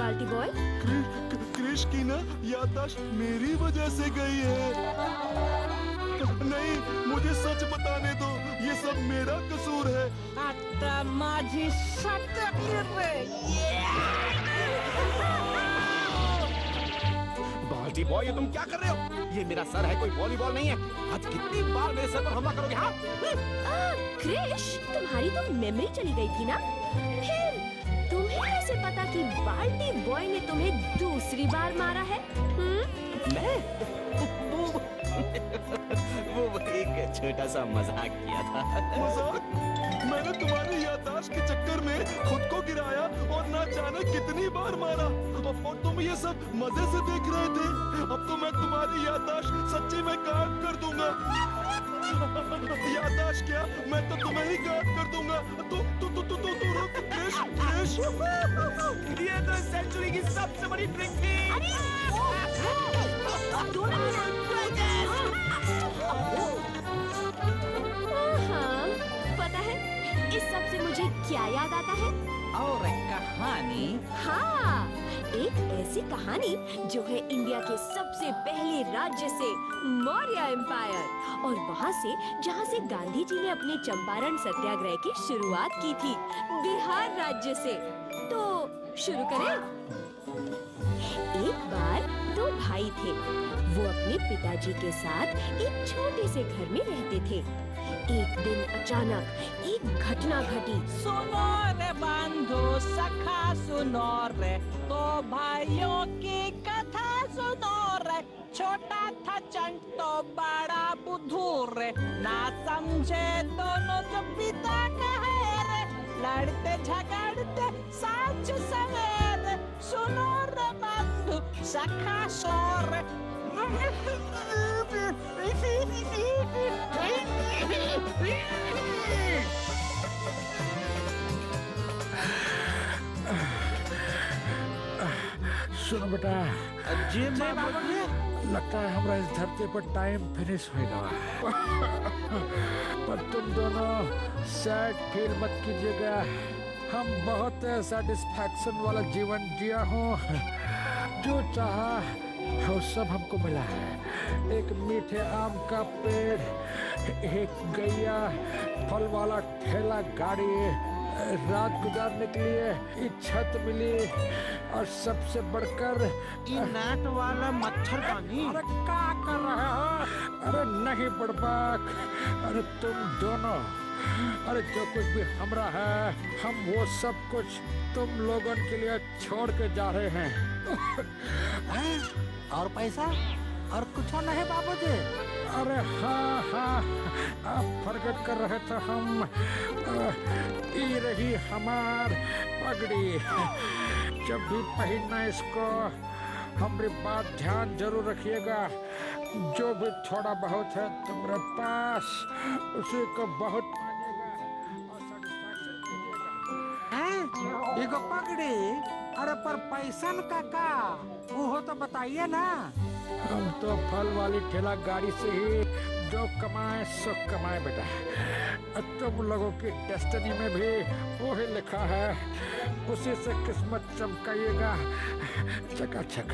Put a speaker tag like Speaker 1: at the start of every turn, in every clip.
Speaker 1: बाल्टी बॉय?
Speaker 2: क्रिश की ना याददाश्त मेरी वजह से गई है। नहीं, मुझे सच बताने दो, ये सब मेरा कसूर है।
Speaker 3: आता माझी सटकली रे।
Speaker 4: बाल्टी बॉय, ये तुम क्या कर रहे हो? ये मेरा सर है, कोई वॉलीबॉल नहीं है। आज कितनी बार मेरे सर पर हमला करोगे? हाँ?
Speaker 1: क्रिश, तुम्हारी तो मेमोरी चली गई थी ना? फिर तुम्हें कैसे पता कि बाल्टी बॉय ने तुम्हें दूसरी बार मारा है?
Speaker 4: मैं? वो एक छोटा सा मजाक किया था।
Speaker 2: मजाक? मैंने तुम्हारी याददाश्त के चक्कर में खुद को गिराया और ना जाने कितनी बार मारा, और तुम ये सब मजे से देख रहे थे। अब तो मैं तुम्हारी याददाश्त सच्ची में काट कर दूंगा। याददाश्त क्या, मैं तो तुम्हें ही काट कर दूंगा। तू रुक क्रिश, क्रिश।
Speaker 4: ये तो सेंचुरी की सबसे बड़ी ट्रिक थी।
Speaker 1: हाँ, पता है इस सब से मुझे क्या याद आता है?
Speaker 3: और एक कहानी।
Speaker 1: हाँ, एक ऐसी कहानी जो है इंडिया के सबसे पहले राज्य से, मौर्य एम्पायर, और वहाँ से जहाँ से गांधी जी ने अपने चंपारण सत्याग्रह की शुरुआत की थी, बिहार राज्य से। तो शुरू करें? एक बार दो भाई थे। वो अपने पिताजी के साथ एक छोटे से घर में रहते थे। एक दिन अचानक एक घटना घटी।
Speaker 3: सुनो रे बंधु सखा सुनो रे, तो भाइयों की कथा सुनो रे। छोटा था चंट तो बड़ा बुद्धू रे, ना समझे दोनों जो पिता कहे रे। लड़ते झगड़ते साँझ सवेरे, सुनो रे बंधु सखा सो रे।
Speaker 5: सुनो बेटा,
Speaker 4: जी
Speaker 5: लगता है हमारा इस धरती पर टाइम फिनिश हो गया। पर तुम दोनों सैड फील मत कीजिएगा। हम बहुत सेटिस्फैक्शन वाला जीवन जिया हूँ। जो चाहा वो सब हमको मिला है। एक मीठे आम का पेड़, एक गैया, फल वाला ठेला गाड़ी, रात गुजारने के लिए एक छत मिली, और सबसे बढ़कर
Speaker 4: नाट वाला मच्छरदानी।
Speaker 5: अरे क्या कर रहे हो? अरे नहीं बड़बाक, अरे तुम दोनों, अरे जो कुछ भी हमरा है, हम वो सब कुछ तुम लोगों के लिए छोड़ के जा रहे हैं।
Speaker 6: और पैसा और कुछ नहीं बाबूजी?
Speaker 5: अरे हाँ हाँ, आप प्रकट कर रहे थे हम। ये रही हमार पगड़ी। जब भी पहनना इसको, हमारी बात ध्यान जरूर रखिएगा। जो भी थोड़ा बहुत है तुम्हारे पास, उसी को बहुत मानिएगा और सैटिस्फैक्शन कीजिएगा।
Speaker 6: एगो पगड़ी, अरे पर पैसन का वो तो बताइए ना।
Speaker 5: हम तो फल वाली ठेला गाड़ी से ही जो कमाए सो कमाए बेटा। तुम लोगों की डेस्टिनी में भी वही लिखा है, उसी से किस्मत चमकाइएगा चकाचक।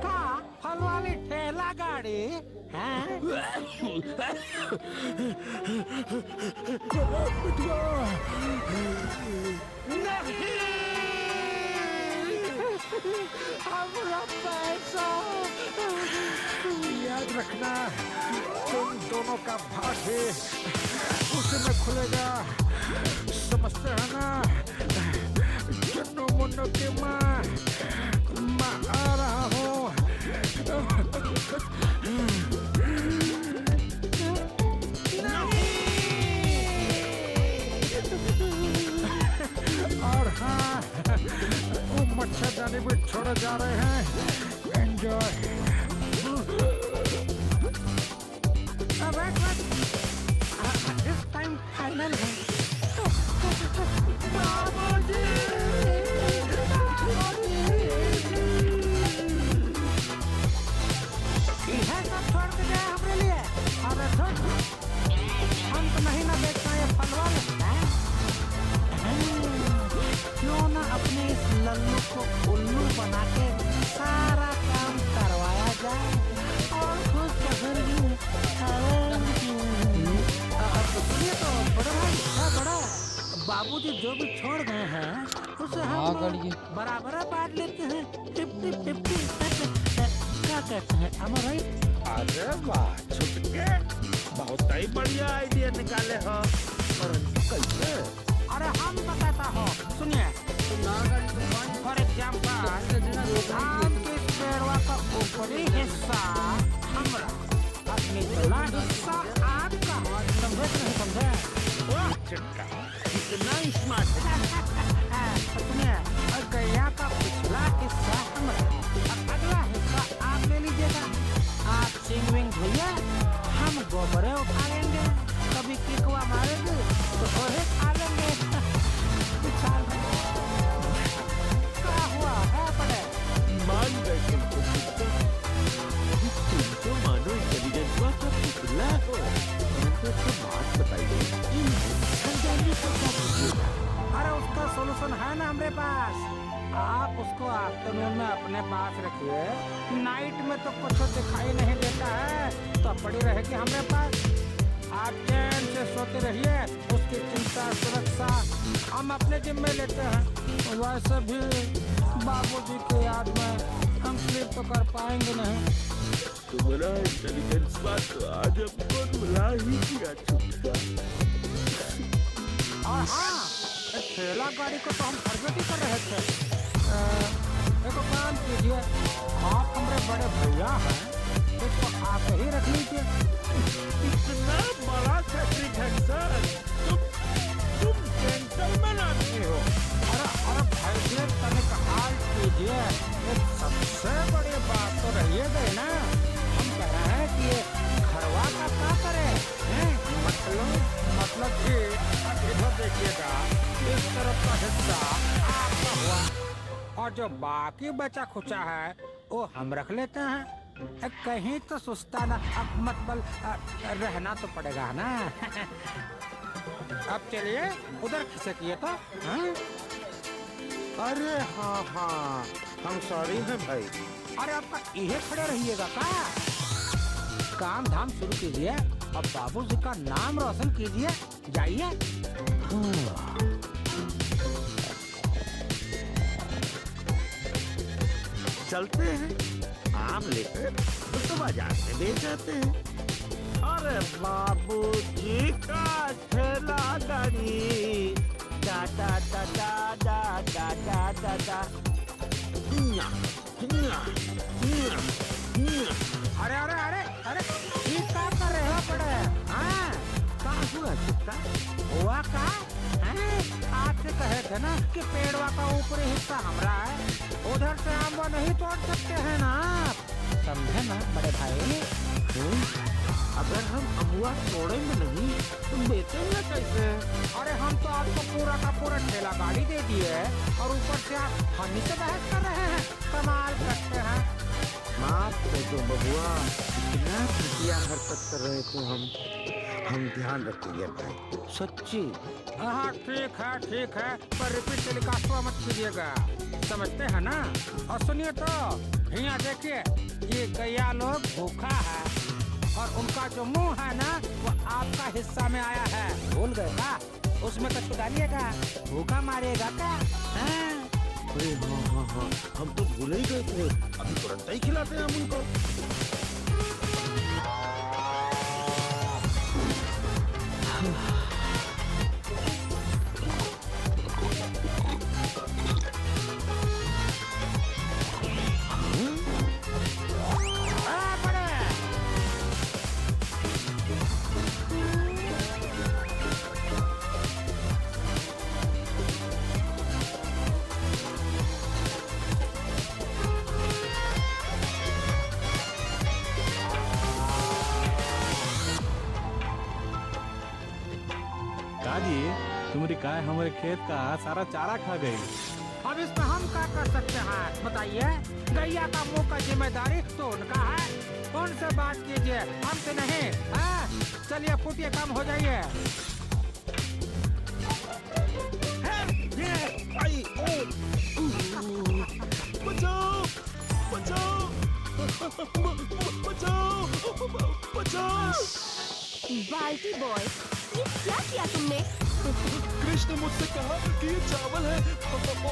Speaker 6: का फल वाली ठेला गाड़ी है?
Speaker 5: हमारा पैसा याद रखना, तुम दोनों का भाग्य उसी में खुलेगा। समझते हैं ना? चन्नू मुन्नू की माँ, मैं आ रहा हूँ। और हाँ, वो मच्छरदानी भी छोड़े जा रहे हैं। एंजॉय।
Speaker 6: इस टाइम फाइनल है। यह सब छोड़ भी छोड़ गए हैं उसे
Speaker 7: हाँ
Speaker 6: हम
Speaker 7: करिए।
Speaker 6: बराबर बांट लेते हैं 50-50। क्या कहते हैं अमर भाई?
Speaker 4: अरे वाह छुटके, बहुत ही बढ़िया आइडिया निकाले हो। परंतु कैसे?
Speaker 6: अरे हम बताता हूँ, सुनिए। फॉर एग्जाम्पल आम के पेड़वा का ऊपरी हिस्सा हमरा, अपनी तला हिस्सा आपका। समझे कि नहीं समझे?
Speaker 4: वाह चिट्टा, कितना स्मार्ट है।
Speaker 6: सुनिए, और गैया का पिछला हिस्सा हमरा, और अगला हिस्सा आप ले लीजिएगा। आप सिंग विंग धोइए, हम गोबरे उठा लेंगे। कभी किकवा मारेंगे तो ओहे खा लेंगे। पिछाल में क्या हुआ है बड़े?
Speaker 2: मान गए तुमको चिट्टा। तुम तो मानो इंटेलिजेंस का पुतला हो। परंतु एक बात बताइए, इन संजानी को क्या कीजिएगा?
Speaker 6: अरे उसका सोल्यूशन है ना हमारे पास। आप उसको आफ्टरनून में अपने पास रखिए, नाइट में तो कुछ दिखाई नहीं देता है, तो पड़ी रहेगी हमारे पास। आप चैन से सोते रहिए, उसकी चिंता सुरक्षा हम अपने जिम्मे लेते हैं। वैसे भी बाबूजी की याद में हम स्लीप तो कर पाएंगे नहीं।
Speaker 2: तुम्हारा इंटेलिजेंस बात तो आज हमको रुला ही किया चिट्टा।
Speaker 6: और हाँ, एक ठेला गाड़ी को तो हम खरीद ही कर रहे थे। एक काम कीजिए, आप हमारे बड़े भैया हैं, इसको आप ही रख लीजिए।
Speaker 4: इतना बड़ा फैक्ट्री है सर, तुम जेंटलमैन आदमी हो।
Speaker 6: अरे भाई तनिक हाल कीजिए। एक सबसे बड़ी बात तो रही गई ना, हम कह रहे हैं कि ये घरवा का क्या करे हैं? मतलब कि इधर देखिएगा, इस तरफ का हिस्सा आपका हुआ और जो बाकी बचा खुचा है वो हम रख लेते हैं। कहीं तो सुस्ता ना, अब मतलब रहना तो पड़ेगा ना। अब चलिए उधर खिसकिए तो। हाँ?
Speaker 4: अरे हाँ हाँ, हम सॉरी हैं भाई।
Speaker 6: अरे आपका यही खड़े रहिएगा का? काम धाम शुरू कीजिए और बाबूजी का नाम रोशन कीजिए। जाइए।
Speaker 4: चलते हैं, आम लेकर तो बाजार में बेच जाते हैं। अरे बाबूजी का ठेला गाड़ी, da da da da da da da da da, nya nya nya nya।
Speaker 6: अरे अरे अरे अरे ये क्या कर रहे हो बड़े? हाँ,
Speaker 4: कहाँ हुआ चिट्टा?
Speaker 6: हुआ का? आपसे कहे थे ना कि पेड़वा का ऊपरी हिस्सा हमरा है, उधर से हम वो नहीं तोड़ सकते हैं ना आप। समझे ना बड़े भाई?
Speaker 4: अगर हम अमुआ तोड़ेंगे नहीं तो बेचेंगे कैसे?
Speaker 6: अरे हम तो आपको पूरा का पूरा ठेला गाड़ी दे दिए और ऊपर से आप हम ही से बहस कर रहे हैं। कमाल करते हैं।
Speaker 4: माफ कर दो बबुआ, इतना घटिया हरकत कर रहे थे हम ध्यान रखेंगे भाई, सच्ची।
Speaker 6: हाँ ठीक है, पर रिपीट टेलीकास्ट मत कीजिएगा, समझते हैं ना? और सुनिए तो, यहाँ देखिए, ये गैया लोग भूखा है और उनका जो मुंह है ना वो आपका हिस्सा में आया है। भूल गए का? उसमें कच्चू डालिएगा, भूखा मारिएगा क्या?
Speaker 4: अरे हाँ, हम तो भूल ही गए थे, अभी तुरंत ही खिलाते हैं हम उनको।
Speaker 2: दादी, तुम्हारी गाय हमारे खेत का सारा चारा खा गई।
Speaker 6: अब इसमें हम क्या कर सकते हैं बताइए? गैया का मुंह का जिम्मेदारी तो उनका है, उनसे बात कीजिए, हमसे नहीं। चलिए फुटिए, काम हो जाइए।
Speaker 2: बचाओ बचाओ बचाओ बचाओ।
Speaker 1: बाल्टी बॉय, ये क्या किया तुमने?
Speaker 2: कृष्ण ने मुझसे कहा कि ये चावल है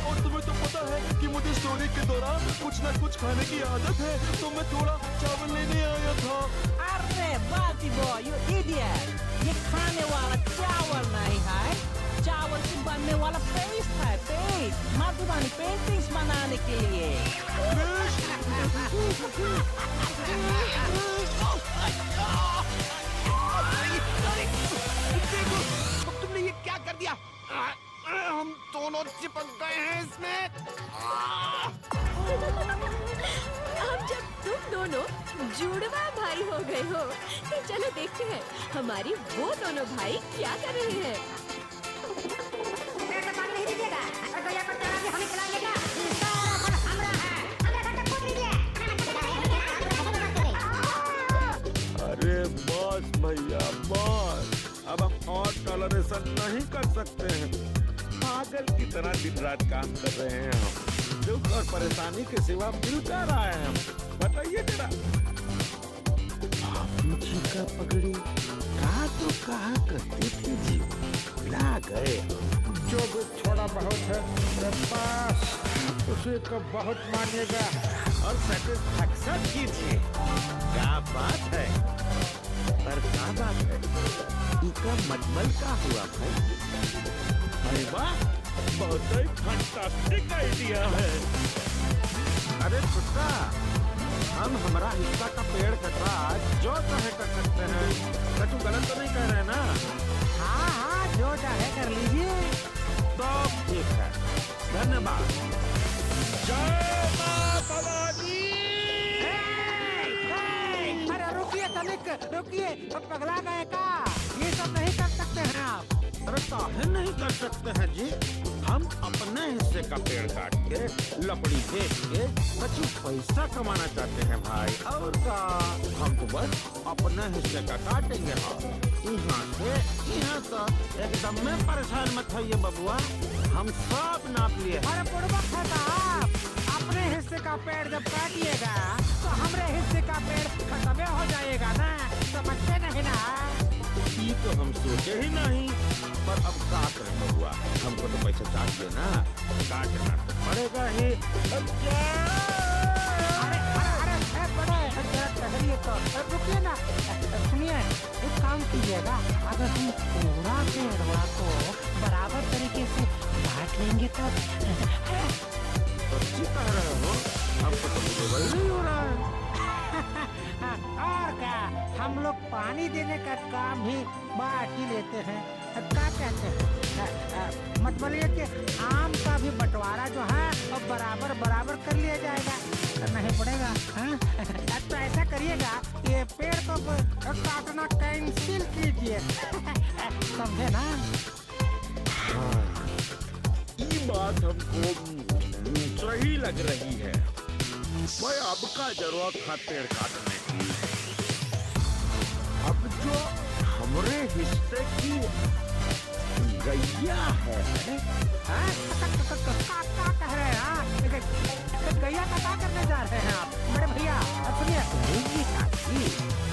Speaker 2: और तुम्हें तो पता है कि मुझे स्टोरी के दौरान कुछ न कुछ खाने की आदत है, तो मैं थोड़ा चावल लेने आया था।
Speaker 3: अरे बाती बॉय, यू इडियट! ये खाने वाला चावल नहीं है, चावल से बनने वाला पेस्ट है, पेस्ट मधुबनी पेंटिंग्स बनाने के लिए।
Speaker 4: तुमने ये क्या कर दिया? हम दोनों चिपक गए हैं इसमें।
Speaker 1: अब जब तुम दोनों जुड़वा भाई हो गए हो, तो चलो देखते हैं हमारी वो दोनों भाई क्या कर रहे हैं।
Speaker 4: अरे बॉस भैया बॉस, अब हम और टॉलरेशन नहीं कर सकते हैं। पागल की तरह दिन रात काम कर रहे हैं हम, दुख और परेशानी के सिवा मिल क्या रहा है हम? बताइए जरा। बापू जी का पगड़ी कहा तो कहा करती थी जी, भुला गए।
Speaker 5: जो भी थोड़ा बहुत है मेरे पास, उसी को बहुत मानेगा।
Speaker 4: और सेटिस्फैक्शन कीजिए। क्या बात है? पर क्या बात है? इनका मटमल का हुआ भाई? अरे वाह, बहुत ही फैंटास्टिक आइडिया है। अरे पुत्रा, हम हमारा हिस्सा का पेड़ कटवा जो चाहे कर सकते हैं। कछु गलत तो नहीं कह रहे ना?
Speaker 3: हाँ हाँ, जो चाहे कर लीजिए।
Speaker 4: तो ठीक है, धन्यवाद। जय मां भवानी।
Speaker 3: अरे रुकिए तनिक, रुकिए, पगला गए का? ये सब नहीं कर सकते हैं आप।
Speaker 4: अरे काहे नहीं कर सकते हैं जी? हम अपने हिस्से का पेड़ काट के लकड़ी बेच के कुछ पैसा कमाना चाहते हैं भाई, और का हम तो बस अपने हिस्से का काटेंगे। हाँ, यहाँ से यहाँ तक एकदम में परेशान मत होइए बबुआ, हम सब नाप लिए।
Speaker 3: अरे बुड़बक है का आप? अपने हिस्से का पेड़ जब काटिएगा तो हमरे हिस्से का पेड़ खत्म हो जाएगा ना, समझते नहीं ना?
Speaker 4: ये तो हम सोचे ही नहीं, पर अब क्या करें बबुआ, हमको तो पैसा चाहिए ना, काटना तो पड़ेगा ही।
Speaker 3: अरे बड़े ठहरिए तो, रुकिए ना, सुनिए, एक काम कीजिएगा, अगर हम पूरा पेड़वा को बराबर तरीके से काट लेंगे तब।
Speaker 4: सच्ची कह रहे हो? हमको तो मुझे नहीं हो रहा है।
Speaker 3: और क्या, हम लोग पानी देने का काम भी बांट ही लेते हैं। क्या कहते हैं, मत बोलिए कि आम का भी बंटवारा जो है वो बराबर बराबर कर लिया जाएगा, नहीं पड़ेगा। हाँ? तो ऐसा करिएगा, ये पेड़ को काटना कैंसिल कीजिए, समझे ना?
Speaker 4: हाँ, ये बात हमको सही लग रही है। मैं अब का जरूरत था पेड़ काटने की। अब जो हमरे हिस्से की गैया है,
Speaker 3: हाँ? क्या कह रहे हैं? हाँ? गैया का क्या करने जा रहे हैं आप बड़े भैया? सुनिए,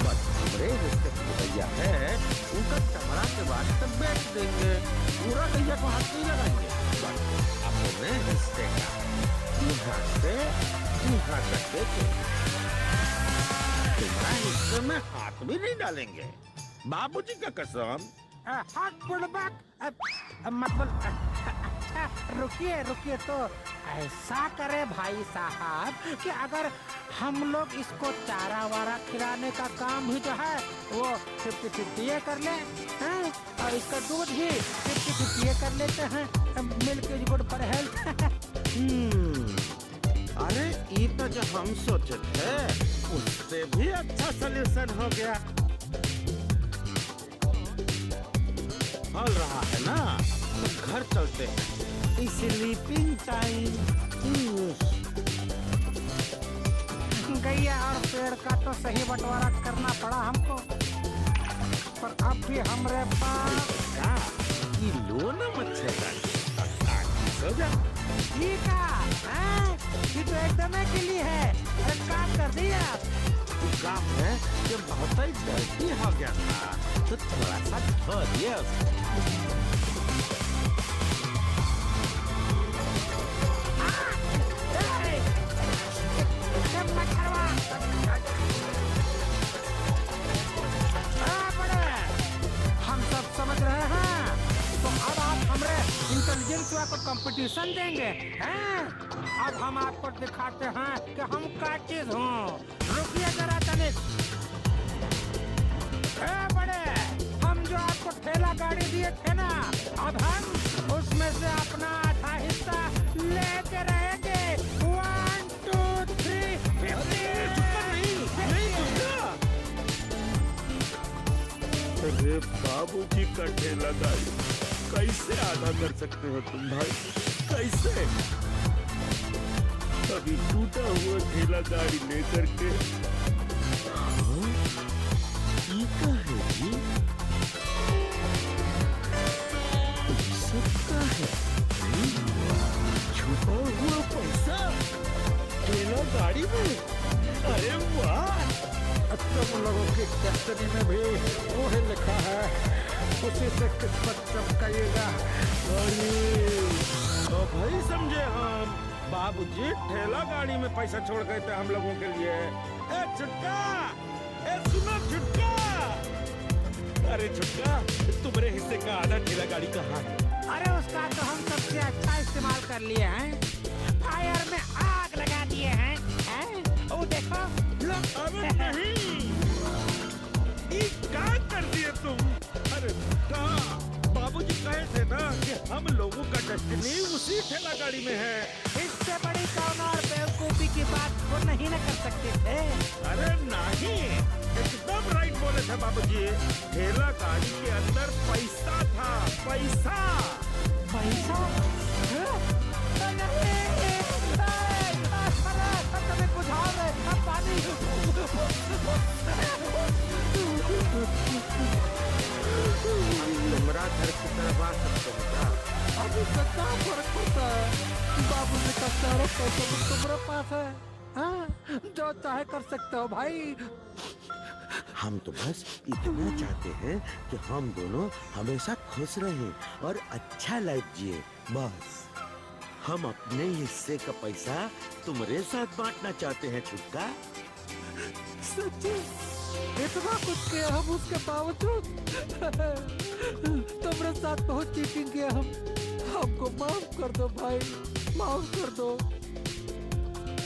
Speaker 4: बस हमरे हिस्से की गैया है, उनका चमड़ा के बाद तब बेच देंगे, पूरा गैया को हाथ नहीं लगाएंगे। बस अपने हिस्से का यहाँ से यहाँ तक बेचेंगे, तुम्हारे हिस्से में हाथ भी नहीं डालेंगे, बाबूजी का कसम।
Speaker 3: हाथ बुड़बक, मतलब रुकिए रुकिए, तो ऐसा करे भाई साहब कि अगर हम लोग इसको चारा वारा खिलाने का काम भी जो है वो 50-50 कर ले, हैं? और इसका दूध भी 50-50 कर लेते हैं, milk is good for health.
Speaker 4: अरे ये तो जो हम सोचे थे उससे भी अच्छा सलूशन हो गया। हल रहा है ना, तो घर चलते हैं, स्लीपिंग टाइम।
Speaker 3: गैया और पेड़ का तो सही बंटवारा करना पड़ा हमको, पर अब भी हमरे पास
Speaker 4: क्या ये लो ना मच्छरदानी, सो जा।
Speaker 3: ठीक है, ये तो एकदम के लिए है। अरे काम कर दिया।
Speaker 4: काम है कि बहुत ही डर्टी हो गया था, तो थोड़ा सा धो दिया
Speaker 6: हम सब समझ रहे हैं, तो अब आप हमरे इंटेलिजेंस को कंपटीशन देंगे हैं? अब हम आपको दिखाते हैं कि हम क्या चीज हूँ। रुकिए जरा तनिक। बड़े, हम जो आपको ठेला गाड़ी दिए थे ना, अब हम उसमें से अपना आधा हिस्सा लेते रहेंगे। 1 2 3
Speaker 2: अरे बाबूजी का ठेला गाड़ी कैसे आधा कर सकते हो तुम भाई, कैसे? अभी टूटा हुआ ठेला गाड़ी लेकर के। हाँ? ये क्या है जी? सबका है छुपा हुआ पैसा ठेला गाड़ी में। अरे वाह!
Speaker 5: तुम लोगों की डेस्टिनी में भी वही लिखा है, उसी से किस्मत चमकाइएगा।
Speaker 2: तो भाई समझे हम, बाबूजी ठेला गाड़ी में पैसा छोड़ गए थे हम लोगों के लिए। ए छुटका, ए सुनो छुटका, अरे छुटका, तुम्हारे हिस्से का आधा ठेला गाड़ी कहाँ है?
Speaker 6: अरे उसका तो हम सबसे अच्छा इस्तेमाल कर लिए हैं, फायर में आग लगा दिए हैं। वो देखो लोग।
Speaker 2: अबे नहीं, ये क्या कर दिए तुम? अरे कहाँ? बाबूजी कहे थे ना कि हम लोगों का डेस्टिनी उसी ठेला गाड़ी में है।
Speaker 6: इससे बड़ी कौन और बेवकूफी की बात वो नहीं न कर सकते थे।
Speaker 2: अरे नहीं, एकदम राइट बोले थे बाबूजी। ठेला गाड़ी के अंदर पैसा था, पैसा।
Speaker 6: पैसा? तुम्हें कुछ और है, पानी।
Speaker 4: तुमरा घर की तरफ आ सकते हो क्या?
Speaker 6: अभी तक क्या फर्क पड़ता है? बाबू जी का सारा पैसा तो तुम्हारे पास है, हाँ? जो चाहे कर सकते हो भाई।
Speaker 4: हम तो बस इतना चाहते हैं कि हम दोनों हमेशा खुश रहें और अच्छा लाइफ जिए, बस। हम अपने हिस्से का पैसा तुम्हारे साथ बांटना चाहते हैं छुटका।
Speaker 6: सच्ची इतना कुछ किया हम, उसके बावजूद तुम्हारे साथ बहुत चीटिंग किया हम। हमको माफ कर दो भाई, माफ कर दो।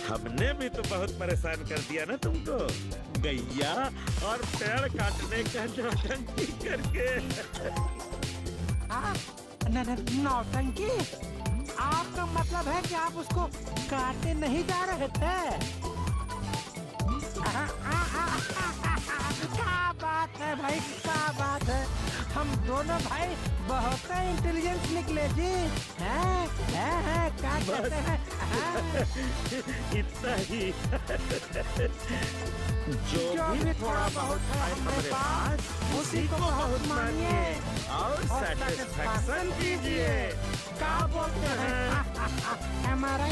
Speaker 2: हमने भी तो बहुत परेशान कर दिया ना तुमको, गैया और पेड़ काटने का नौटंकी करके।
Speaker 6: नौटंकी? आपका मतलब है कि आप उसको काटने नहीं जा रहे थे? क्या बात है भाई, क्या बात है। हम दोनों भाई बहुत इंटेलिजेंट निकले जी। हैं क्या कहते हैं?
Speaker 2: इतना ही।
Speaker 6: जो भी थोड़ा बहुत है हमारे पास, उसी को बहुत मानिए
Speaker 2: और सेटिस्फैक्शन कीजिए।
Speaker 6: क्या बोलते हैं? हमारा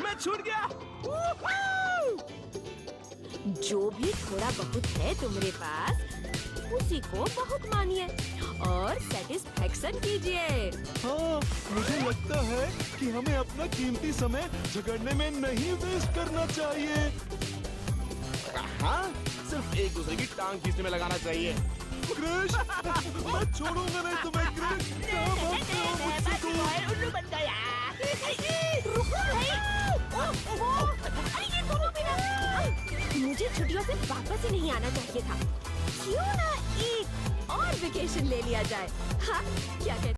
Speaker 2: मैं छूट गया।
Speaker 1: जो भी थोड़ा बहुत है तुम्हारे पास, उसी को बहुत मानिए और सेटिस्फैक्शन कीजिए।
Speaker 2: हाँ, मुझे लगता है कि हमें अपना कीमती समय झगड़ने में नहीं वेस्ट करना चाहिए।
Speaker 7: हाँ, सिर्फ एक दूसरे की टांग खींचने में लगाना चाहिए।
Speaker 2: क्रिश, मैं छोड़ूंगा नहीं तुम्हें क्रिश। क्या भागते हो मुझसे दूर?
Speaker 1: उल्लू बन गया। रुको भाई। अरे ये दोनों भी ना, मुझे छुट्टियों से वापस ही नहीं आना चाहिए था। क्यों ना एक और वेकेशन ले लिया जाए? हाँ, क्या कहते